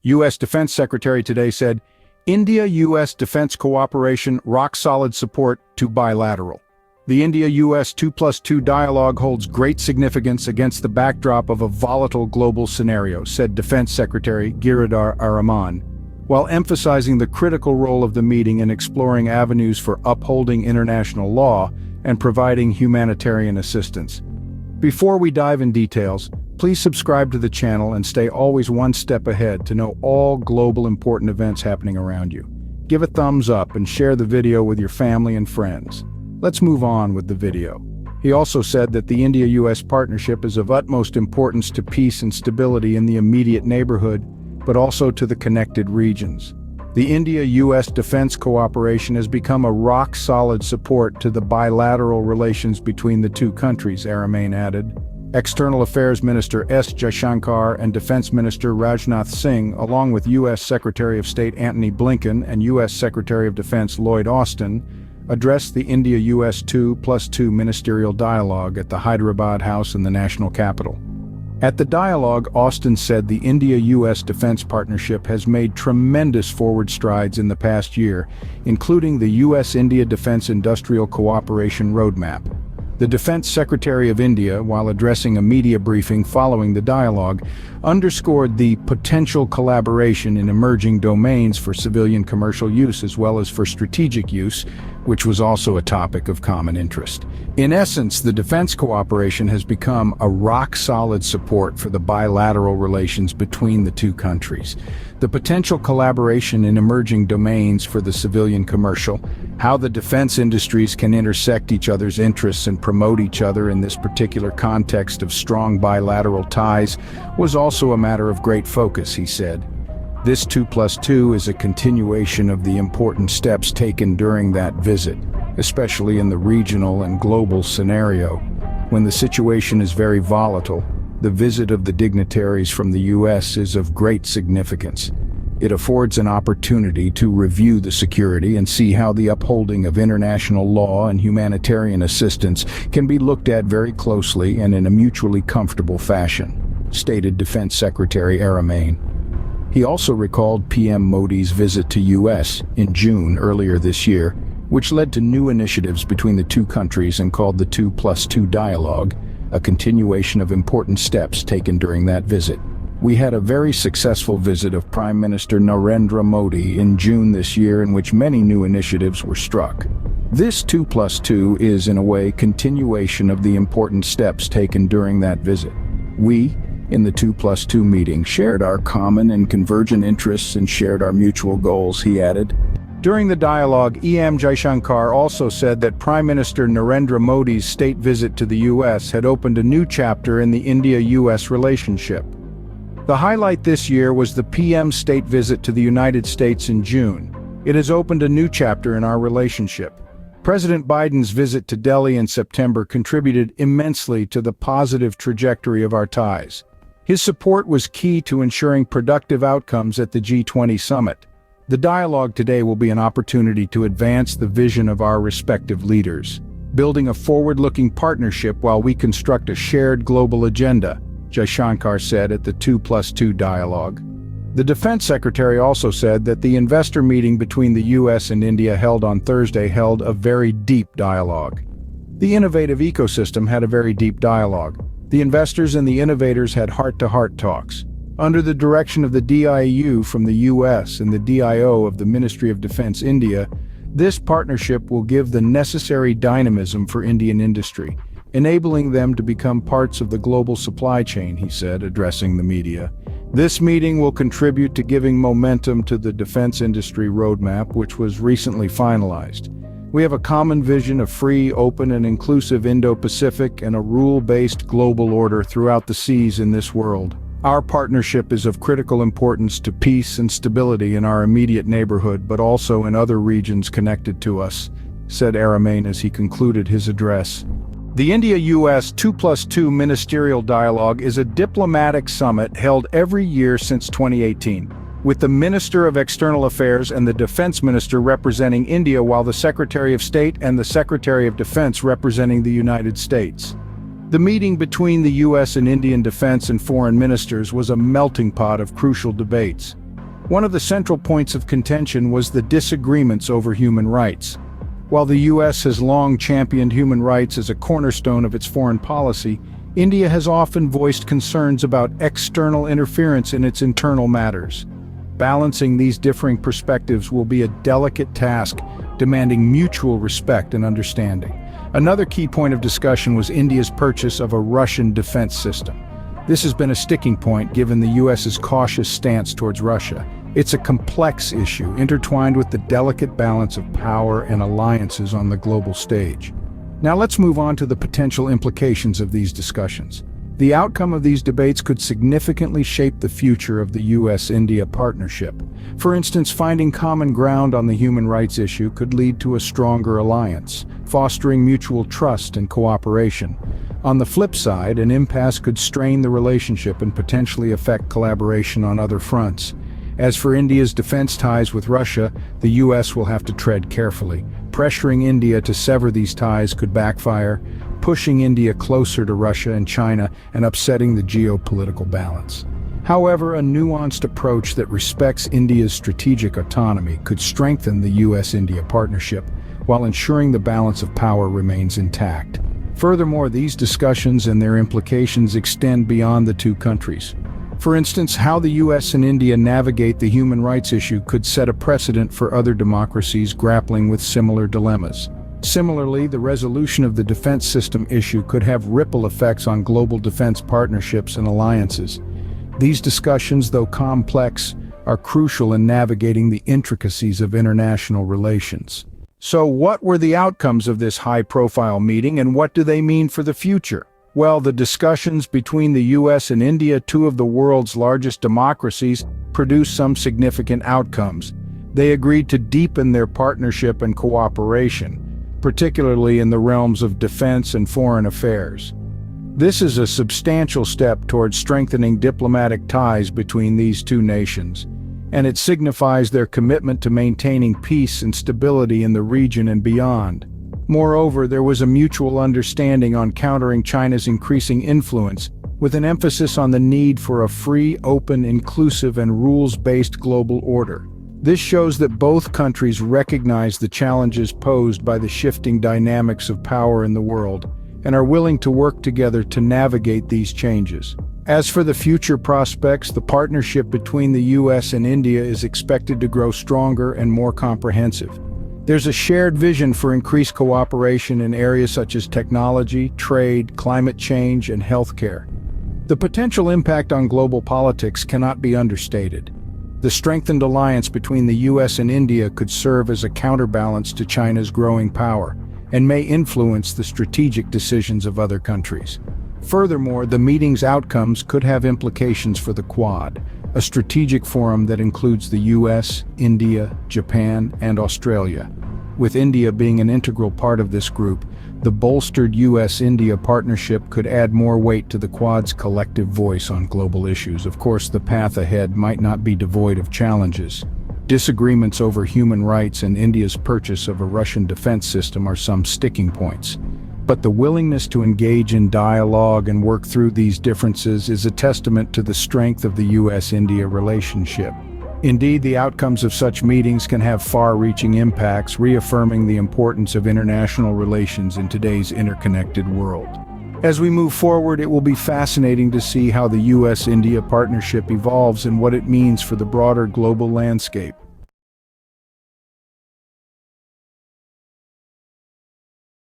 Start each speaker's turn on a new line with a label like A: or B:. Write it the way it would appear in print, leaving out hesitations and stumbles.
A: U.S. Defense Secretary today said, India-U.S. defense cooperation rock-solid support to bilateral. The India-U.S. 2+2 dialogue holds great significance against the backdrop of a volatile global scenario, said Defense Secretary Giridhar Arman, while emphasizing the critical role of the meeting in exploring avenues for upholding international law and providing humanitarian assistance. Before we dive in details, please subscribe to the channel and stay always one step ahead to know all global important events happening around you. Give a thumbs up and share the video with your family and friends. Let's move on with the video. He also said that the India-U.S. partnership is of utmost importance to peace and stability in the immediate neighborhood, but also to the connected regions. The India-U.S. defense cooperation has become a rock-solid support to the bilateral relations between the two countries, Arman added. External Affairs Minister S. Jaishankar and Defense Minister Rajnath Singh, along with U.S. Secretary of State Antony Blinken and U.S. Secretary of Defense Lloyd Austin, addressed the India-U.S. 2+2 ministerial dialogue at the Hyderabad House in the national capital. At the dialogue, Austin said the India-U.S. defense partnership has made tremendous forward strides in the past year, including the U.S.-India Defense Industrial Cooperation Roadmap. The Defense Secretary of India, while addressing a media briefing following the dialogue, underscored the potential collaboration in emerging domains for civilian commercial use as well as for strategic use, which was also a topic of common interest. In essence, the defense cooperation has become a rock-solid support for the bilateral relations between the two countries. The potential collaboration in emerging domains for the civilian commercial, how the defense industries can intersect each other's interests and promote each other in this particular context of strong bilateral ties, was also a matter of great focus, he said. This 2+2 is a continuation of the important steps taken during that visit, especially in the regional and global scenario. When the situation is very volatile, the visit of the dignitaries from the U.S. is of great significance. It affords an opportunity to review the security and see how the upholding of international law and humanitarian assistance can be looked at very closely and in a mutually comfortable fashion, stated Defense Secretary Arman. He also recalled PM Modi's visit to U.S. in June earlier this year, which led to new initiatives between the two countries and called the 2+2 dialogue, a continuation of important steps taken during that visit. We had a very successful visit of Prime Minister Narendra Modi in June this year in which many new initiatives were struck. This 2+2 is, in a way, continuation of the important steps taken during that visit. We, in the 2+2 meeting, shared our common and convergent interests and shared our mutual goals, he added. During the dialogue, E.M. Jaishankar also said that Prime Minister Narendra Modi's state visit to the U.S. had opened a new chapter in the India-U.S. relationship. The highlight this year was the PM's state visit to the United States in June. It has opened a new chapter in our relationship. President Biden's visit to Delhi in September contributed immensely to the positive trajectory of our ties. His support was key to ensuring productive outcomes at the G20 summit. The dialogue today will be an opportunity to advance the vision of our respective leaders, building a forward-looking partnership while we construct a shared global agenda, Jaishankar said at the 2+2 dialogue. The Defense Secretary also said that the investor meeting between the U.S. and India held on Thursday held a very deep dialogue. The innovative ecosystem had a very deep dialogue. The investors and the innovators had heart-to-heart talks. Under the direction of the DIU from the U.S. and the DIO of the Ministry of Defense India, this partnership will give the necessary dynamism for Indian industry, enabling them to become parts of the global supply chain, he said, addressing the media. This meeting will contribute to giving momentum to the defense industry roadmap, which was recently finalized. We have a common vision of free, open, and inclusive Indo-Pacific and a rule-based global order throughout the seas in this world. Our partnership is of critical importance to peace and stability in our immediate neighborhood, but also in other regions connected to us, said Arman as he concluded his address. The India-U.S. 2+2 Ministerial Dialogue is a diplomatic summit held every year since 2018, with the Minister of External Affairs and the Defense Minister representing India while the Secretary of State and the Secretary of Defense representing the United States. The meeting between the U.S. and Indian defense and foreign ministers was a melting pot of crucial debates. One of the central points of contention was the disagreements over human rights. While the U.S. has long championed human rights as a cornerstone of its foreign policy, India has often voiced concerns about external interference in its internal matters. Balancing these differing perspectives will be a delicate task, demanding mutual respect and understanding. Another key point of discussion was India's purchase of a Russian defense system. This has been a sticking point given the U.S.'s cautious stance towards Russia. It's a complex issue, intertwined with the delicate balance of power and alliances on the global stage. Now let's move on to the potential implications of these discussions. The outcome of these debates could significantly shape the future of the U.S.-India partnership. For instance, finding common ground on the human rights issue could lead to a stronger alliance, fostering mutual trust and cooperation. On the flip side, an impasse could strain the relationship and potentially affect collaboration on other fronts. As for India's defense ties with Russia, the U.S. will have to tread carefully. Pressuring India to sever these ties could backfire, pushing India closer to Russia and China and upsetting the geopolitical balance. However, a nuanced approach that respects India's strategic autonomy could strengthen the U.S.-India partnership while ensuring the balance of power remains intact. Furthermore, these discussions and their implications extend beyond the two countries. For instance, how the U.S. and India navigate the human rights issue could set a precedent for other democracies grappling with similar dilemmas. Similarly, the resolution of the defense system issue could have ripple effects on global defense partnerships and alliances. These discussions, though complex, are crucial in navigating the intricacies of international relations. So what were the outcomes of this high-profile meeting, and what do they mean for the future? Well, the discussions between the U.S. and India, two of the world's largest democracies, produced some significant outcomes. They agreed to deepen their partnership and cooperation, particularly in the realms of defense and foreign affairs. This is a substantial step towards strengthening diplomatic ties between these two nations, and it signifies their commitment to maintaining peace and stability in the region and beyond. Moreover, there was a mutual understanding on countering China's increasing influence, with an emphasis on the need for a free, open, inclusive, and rules-based global order. This shows that both countries recognize the challenges posed by the shifting dynamics of power in the world and are willing to work together to navigate these changes. As for the future prospects, the partnership between the U.S. and India is expected to grow stronger and more comprehensive. There's a shared vision for increased cooperation in areas such as technology, trade, climate change, and healthcare. The potential impact on global politics cannot be understated. The strengthened alliance between the U.S. and India could serve as a counterbalance to China's growing power and may influence the strategic decisions of other countries. Furthermore, the meeting's outcomes could have implications for the Quad, a strategic forum that includes the U.S., India, Japan, and Australia. With India being an integral part of this group, the bolstered U.S.-India partnership could add more weight to the Quad's collective voice on global issues. Of course, the path ahead might not be devoid of challenges. Disagreements over human rights and India's purchase of a Russian defense system are some sticking points. But the willingness to engage in dialogue and work through these differences is a testament to the strength of the U.S.-India relationship. Indeed, the outcomes of such meetings can have far-reaching impacts, reaffirming the importance of international relations in today's interconnected world. As we move forward, it will be fascinating to see how the U.S.-India partnership evolves and what it means for the broader global landscape.